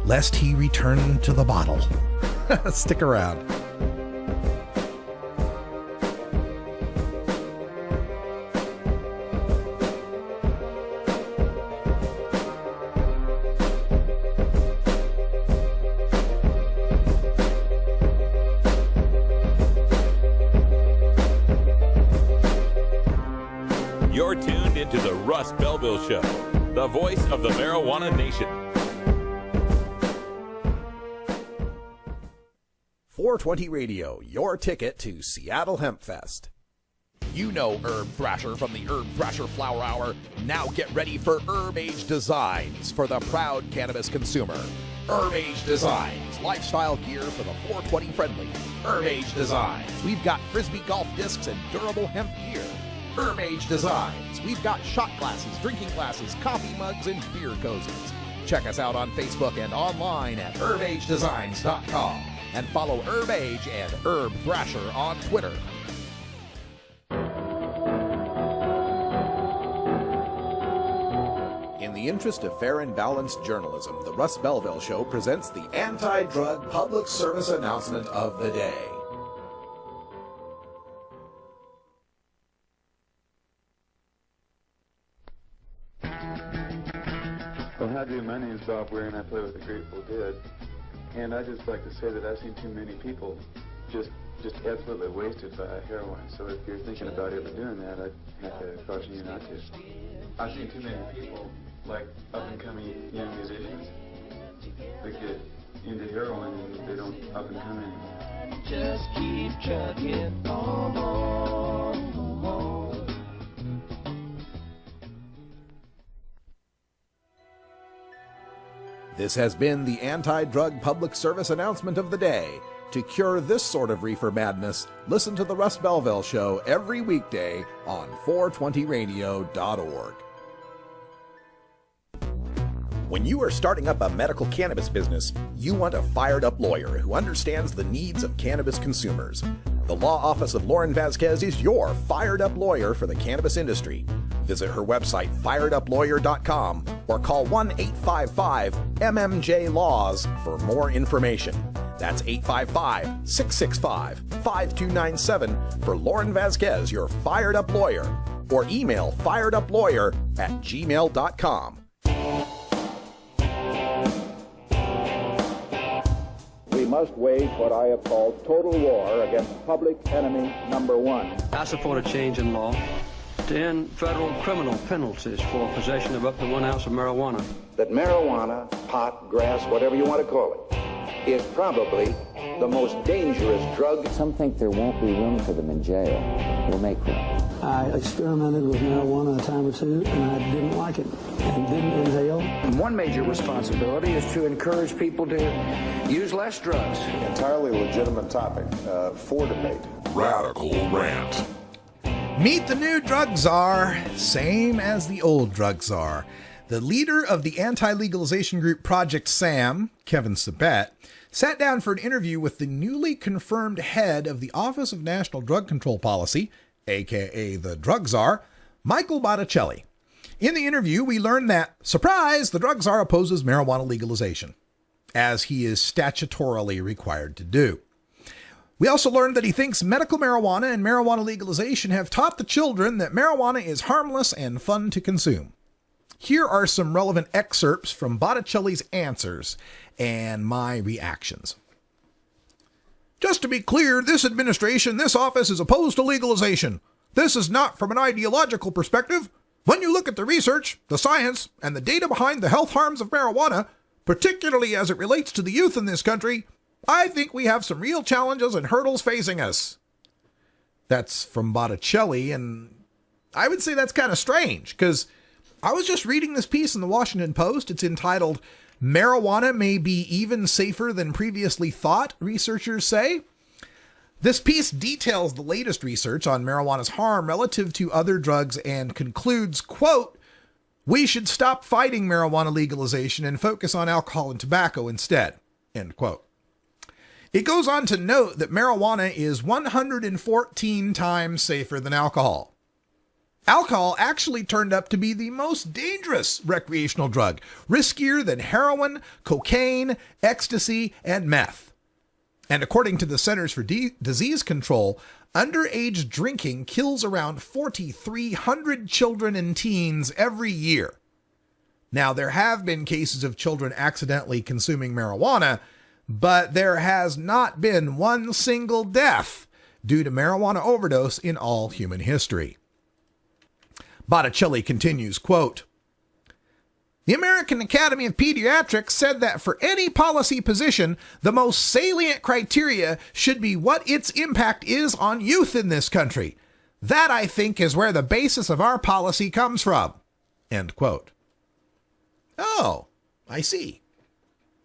lest he return to the bottle. Stick around. You're tuned into the Russ Belville Show, the voice of the marijuana nation. 420 Radio, your ticket to Seattle Hemp Fest. You know Herb Thrasher from the Herb Thrasher Flower Hour. Now get ready for Herb Age Designs for the proud cannabis consumer. Herb Age Designs, lifestyle gear for the 420 friendly. Herb Age Designs, we've got Frisbee golf discs and durable hemp gear. Herb Age Designs, we've got shot glasses, drinking glasses, coffee mugs, and beer cozies. Check us out on Facebook and online at herbagedesigns.com. And follow Herb Age and Herb Thrasher on Twitter. In the interest of fair and balanced journalism, the Russ Belville Show presents the anti-drug public service announcement of the day. I do. My name's Bob Weir, and I play with the Grateful Dead. And I just like to say that I've seen too many people just absolutely wasted by heroin. So if you're thinking about ever doing that, I'd have to caution you not to. I've seen too many people, like up-and-coming young musicians, that get into heroin and they don't up and come anymore. Just keep chugging on. This has been the anti-drug public service announcement of the day. To cure this sort of reefer madness, listen to the Russ Belville Show every weekday on 420radio.org. When you are starting up a medical cannabis business, you want a fired-up lawyer who understands the needs of cannabis consumers. The law office of Lauren Vasquez is your fired-up lawyer for the cannabis industry. Visit her website, firedupLawyer.com, or call 1-855-MMJ-LAWS for more information. That's 855-665-5297 for Lauren Vasquez, your fired-up lawyer, or email fireduplawyer@gmail.com. We must wage what I have called total war against public enemy number one. I support a change in law to end federal criminal penalties for possession of up to 1 ounce of marijuana. That marijuana, pot, grass, whatever you want to call it, is probably the most dangerous drug. Some think there won't be room for them in jail. We'll make room. I experimented with marijuana a time or two, and I didn't like it and didn't inhale. And one major responsibility is to encourage people to use less drugs. Entirely legitimate topic for debate. Radical Rant. Meet the new drug czar, same as the old drug czar. The leader of the anti-legalization group Project SAM, Kevin Sabet, sat down for an interview with the newly confirmed head of the Office of National Drug Control Policy, aka the drug czar, Michael Botticelli. In the interview, we learned that, surprise, the drug czar opposes marijuana legalization, as he is statutorily required to do. We also learned that he thinks medical marijuana and marijuana legalization have taught the children that marijuana is harmless and fun to consume. Here are some relevant excerpts from Botticelli's answers and my reactions. Just to be clear, this administration, this office is opposed to legalization. This is not from an ideological perspective. When you look at the research, the science, and the data behind the health harms of marijuana, particularly as it relates to the youth in this country, I think we have some real challenges and hurdles facing us. That's from Botticelli, and I would say that's kind of strange, because I was just reading this piece in the Washington Post. It's entitled, "Marijuana May Be Even Safer Than Previously Thought," researchers say. This piece details the latest research on marijuana's harm relative to other drugs and concludes, quote, "We should stop fighting marijuana legalization and focus on alcohol and tobacco instead," end quote. It goes on to note that marijuana is 114 times safer than alcohol. Alcohol actually turned up to be the most dangerous recreational drug, riskier than heroin, cocaine, ecstasy, and meth. And according to the Centers for Disease Control, underage drinking kills around 4,300 children and teens every year. Now, there have been cases of children accidentally consuming marijuana, but there has not been one single death due to marijuana overdose in all human history. Botticelli continues, quote, "The American Academy of Pediatrics said that for any policy position, the most salient criteria should be what its impact is on youth in this country. That, I think, is where the basis of our policy comes from," end quote. Oh, I see.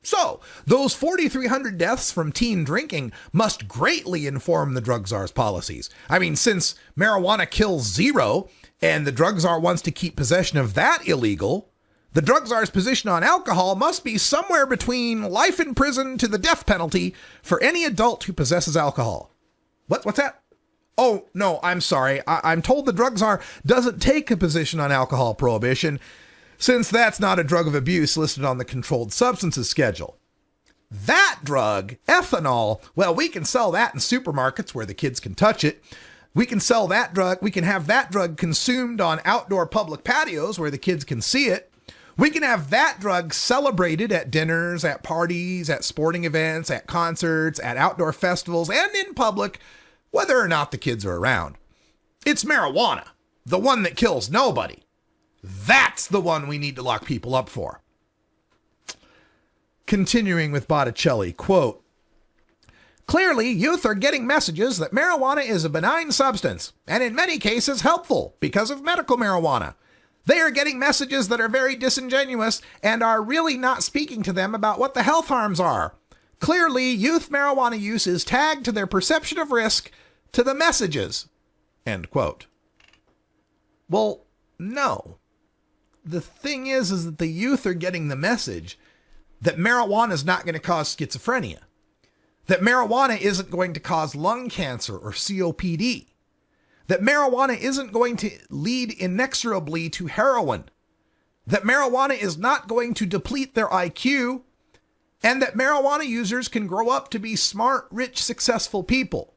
So, those 4,300 deaths from teen drinking must greatly inform the drug czar's policies. I mean, since marijuana kills zero, and the drug czar wants to keep possession of that illegal, the drug czar's position on alcohol must be somewhere between life in prison to the death penalty for any adult who possesses alcohol. What's that? Oh, no, I'm sorry. I'm told the drug czar doesn't take a position on alcohol prohibition, since that's not a drug of abuse listed on the controlled substances schedule. That drug, ethanol, well, we can sell that in supermarkets where the kids can touch it. We can sell that drug. We can have that drug consumed on outdoor public patios where the kids can see it. We can have that drug celebrated at dinners, at parties, at sporting events, at concerts, at outdoor festivals, and in public, whether or not the kids are around. It's marijuana, the one that kills nobody. That's the one we need to lock people up for. Continuing with Botticelli, quote, "Clearly, youth are getting messages that marijuana is a benign substance, and in many cases helpful because of medical marijuana. They are getting messages that are very disingenuous and are really not speaking to them about what the health harms are. Clearly, youth marijuana use is tagged to their perception of risk to the messages." End quote. Well, no. The thing is that the youth are getting the message that marijuana is not going to cause schizophrenia, that marijuana isn't going to cause lung cancer or COPD, that marijuana isn't going to lead inexorably to heroin, that marijuana is not going to deplete their IQ, and that marijuana users can grow up to be smart, rich, successful people.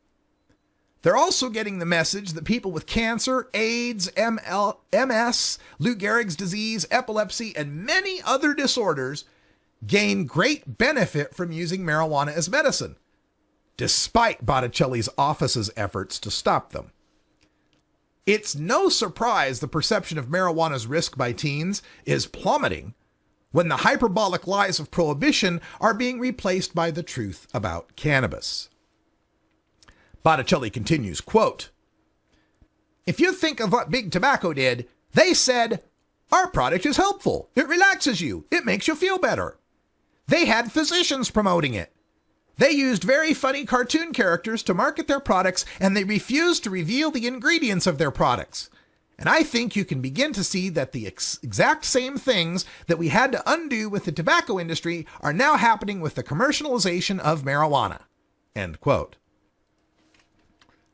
They're also getting the message that people with cancer, AIDS, MS, Lou Gehrig's disease, epilepsy, and many other disorders gain great benefit from using marijuana as medicine, despite Botticelli's office's efforts to stop them. It's no surprise the perception of marijuana's risk by teens is plummeting when the hyperbolic lies of prohibition are being replaced by the truth about cannabis. Botticelli continues, quote, "If you think of what Big Tobacco did, they said, our product is helpful. It relaxes you. It makes you feel better. They had physicians promoting it. They used very funny cartoon characters to market their products, and they refused to reveal the ingredients of their products. And I think you can begin to see that the exact same things that we had to undo with the tobacco industry are now happening with the commercialization of marijuana." End quote.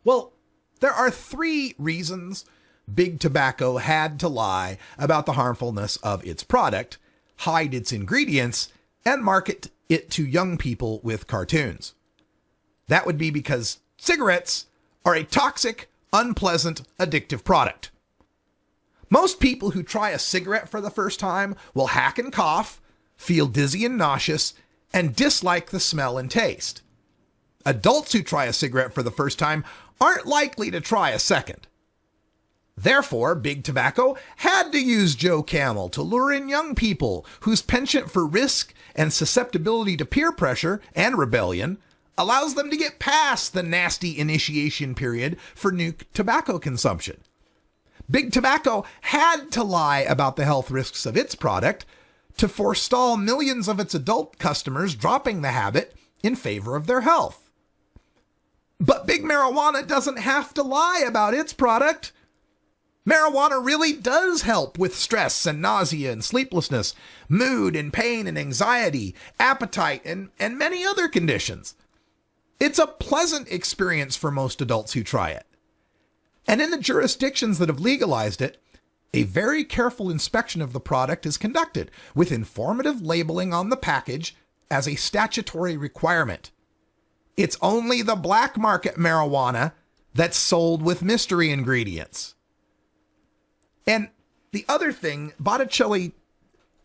Well, there are 3 reasons Big Tobacco had to lie about the harmfulness of its product, hide its ingredients, and market it to young people with cartoons. That would be because cigarettes are a toxic, unpleasant, addictive product. Most people who try a cigarette for the first time will hack and cough, feel dizzy and nauseous, and dislike the smell and taste. Adults who try a cigarette for the first time aren't likely to try a second. Therefore, Big Tobacco had to use Joe Camel to lure in young people whose penchant for risk and susceptibility to peer pressure and rebellion allows them to get past the nasty initiation period for new tobacco consumption. Big Tobacco had to lie about the health risks of its product to forestall millions of its adult customers dropping the habit in favor of their health. But Big Marijuana doesn't have to lie about its product. Marijuana really does help with stress and nausea and sleeplessness, mood and pain and anxiety, appetite, and many other conditions. It's a pleasant experience for most adults who try it. And in the jurisdictions that have legalized it, a very careful inspection of the product is conducted with informative labeling on the package as a statutory requirement. It's only the black market marijuana that's sold with mystery ingredients. And the other thing Botticelli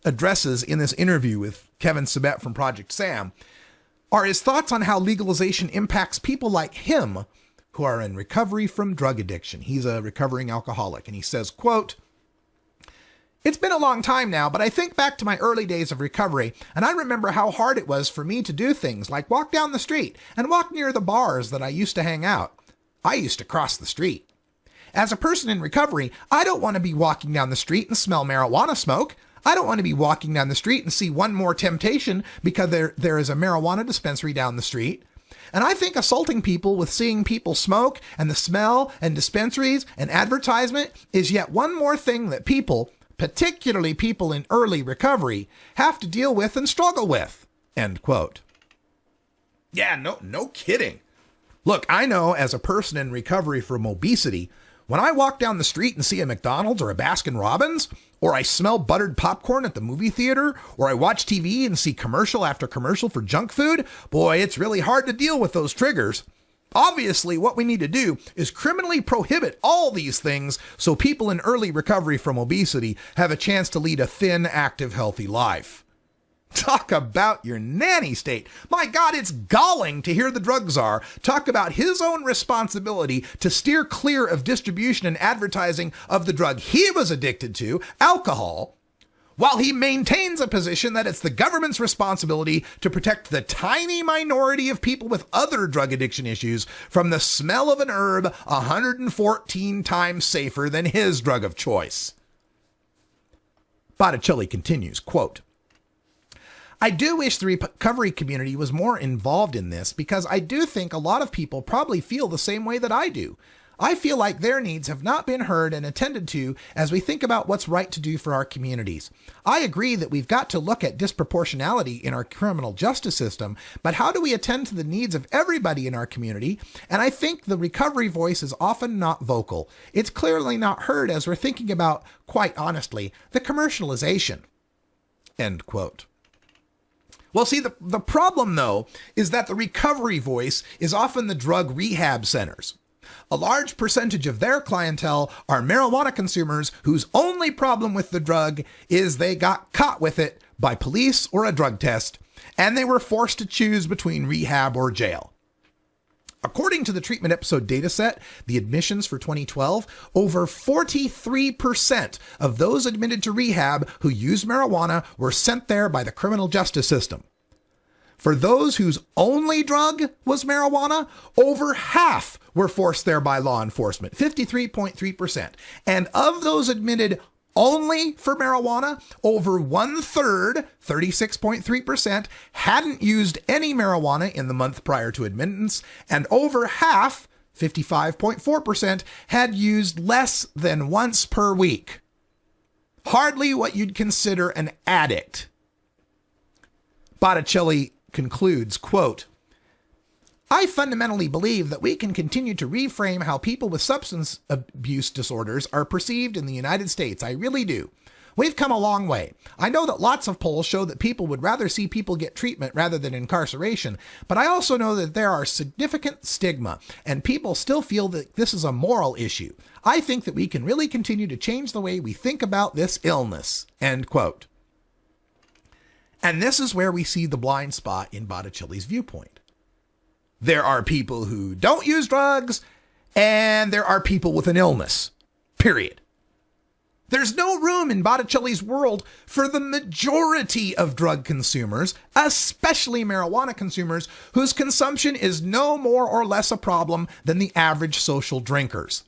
addresses in this interview with Kevin Sabet from Project Sam are his thoughts on how legalization impacts people like him who are in recovery from drug addiction. He's a recovering alcoholic, and he says, quote, "It's been a long time now, but I think back to my early days of recovery, and I remember how hard it was for me to do things like walk down the street and walk near the bars that I used to hang out. I used to cross the street. As a person in recovery, I don't want to be walking down the street and smell marijuana smoke. I don't want to be walking down the street and see one more temptation because there is a marijuana dispensary down the street. And I think assaulting people with seeing people smoke and the smell and dispensaries and advertisement is yet one more thing that people, particularly people in early recovery, have to deal with and struggle with." End quote. Yeah, no kidding. Look, I know as a person in recovery from obesity, when I walk down the street and see a McDonald's or a Baskin Robbins, or I smell buttered popcorn at the movie theater, or I watch TV and see commercial after commercial for junk food, boy, it's really hard to deal with those triggers. Obviously, what we need to do is criminally prohibit all these things so people in early recovery from obesity have a chance to lead a thin, active, healthy life. Talk about your nanny state. My God, it's galling to hear the drug czar talk about his own responsibility to steer clear of distribution and advertising of the drug he was addicted to, alcohol, while he maintains a position that it's the government's responsibility to protect the tiny minority of people with other drug addiction issues from the smell of an herb 114 times safer than his drug of choice. Botticelli continues, quote, I do wish the recovery community was more involved in this because I do think a lot of people probably feel the same way that I do. I feel like their needs have not been heard and attended to as we think about what's right to do for our communities. I agree that we've got to look at disproportionality in our criminal justice system, but how do we attend to the needs of everybody in our community? And I think the recovery voice is often not vocal. It's clearly not heard as we're thinking about, quite honestly, the commercialization. End quote. Well, see, the problem, though, is that the recovery voice is often the drug rehab centers. A large percentage of their clientele are marijuana consumers whose only problem with the drug is they got caught with it by police or a drug test, and they were forced to choose between rehab or jail. According to the treatment episode dataset, the admissions for 2012, over 43% of those admitted to rehab who used marijuana were sent there by the criminal justice system. For those whose only drug was marijuana, over half were forced there by law enforcement, 53.3%. And of those admitted only for marijuana, over 1/3, 36.3%, hadn't used any marijuana in the month prior to admittance, and over half, 55.4%, had used less than once per week. Hardly what you'd consider an addict. Botticelli concludes, quote, I fundamentally believe that we can continue to reframe how people with substance abuse disorders are perceived in the United States. I really do. We've come a long way. I know that lots of polls show that people would rather see people get treatment rather than incarceration, but I also know that there are significant stigma, and people still feel that this is a moral issue. I think that we can really continue to change the way we think about this illness. End quote. And this is where we see the blind spot in Botticelli's viewpoint. There are people who don't use drugs, and there are people with an illness. Period. There's no room in Botticelli's world for the majority of drug consumers, especially marijuana consumers, whose consumption is no more or less a problem than the average social drinkers.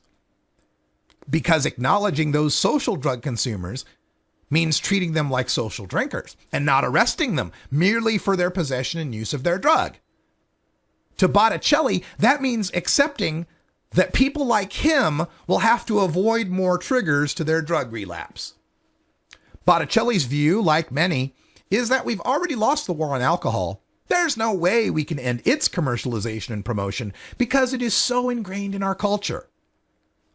Because acknowledging those social drug consumers means treating them like social drinkers and not arresting them merely for their possession and use of their drug. To Botticelli, that means accepting that people like him will have to avoid more triggers to their drug relapse. Botticelli's view, like many, is that we've already lost the war on alcohol. There's no way we can end its commercialization and promotion because it is so ingrained in our culture.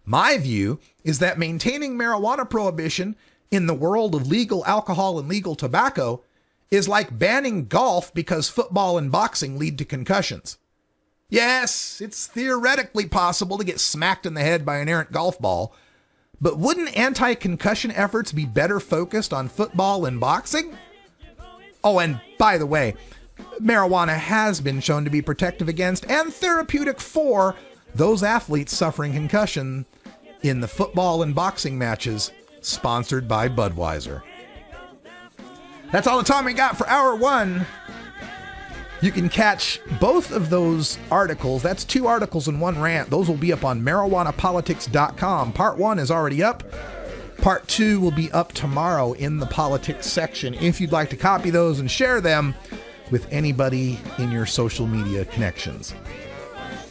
My view is that maintaining marijuana prohibition in the world of legal alcohol and legal tobacco is like banning golf because football and boxing lead to concussions. Yes, it's theoretically possible to get smacked in the head by an errant golf ball, but wouldn't anti-concussion efforts be better focused on football and boxing? Oh, and by the way, marijuana has been shown to be protective against and therapeutic for those athletes suffering concussion in the football and boxing matches sponsored by Budweiser. That's all the time we got for Hour 1. You can catch both of those articles. That's 2 articles and 1 rant. Those will be up on marijuanapolitics.com. Part 1 is already up. Part 2 will be up tomorrow in the politics section. If you'd like to copy those and share them with anybody in your social media connections.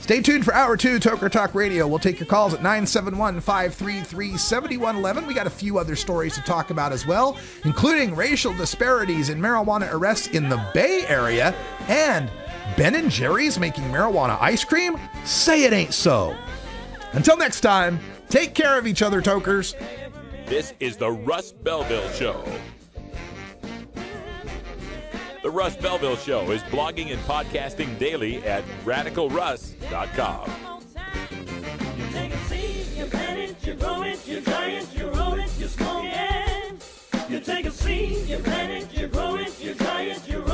Stay tuned for Hour 2, Toker Talk Radio. We'll take your calls at 971-533-7111. We got a few other stories to talk about as well, including racial disparities in marijuana arrests in the Bay Area and Ben & Jerry's making marijuana ice cream? Say it ain't so. Until next time, take care of each other, Tokers. This is the Russ Belville Show. The The Russ Belville Show is blogging and podcasting daily at RadicalRuss.com. You take a seed, you plant it, you grow it, you dry it, you roll it, you smoke it. You take a seed, you plant it, you grow it, you dry it, you roll it.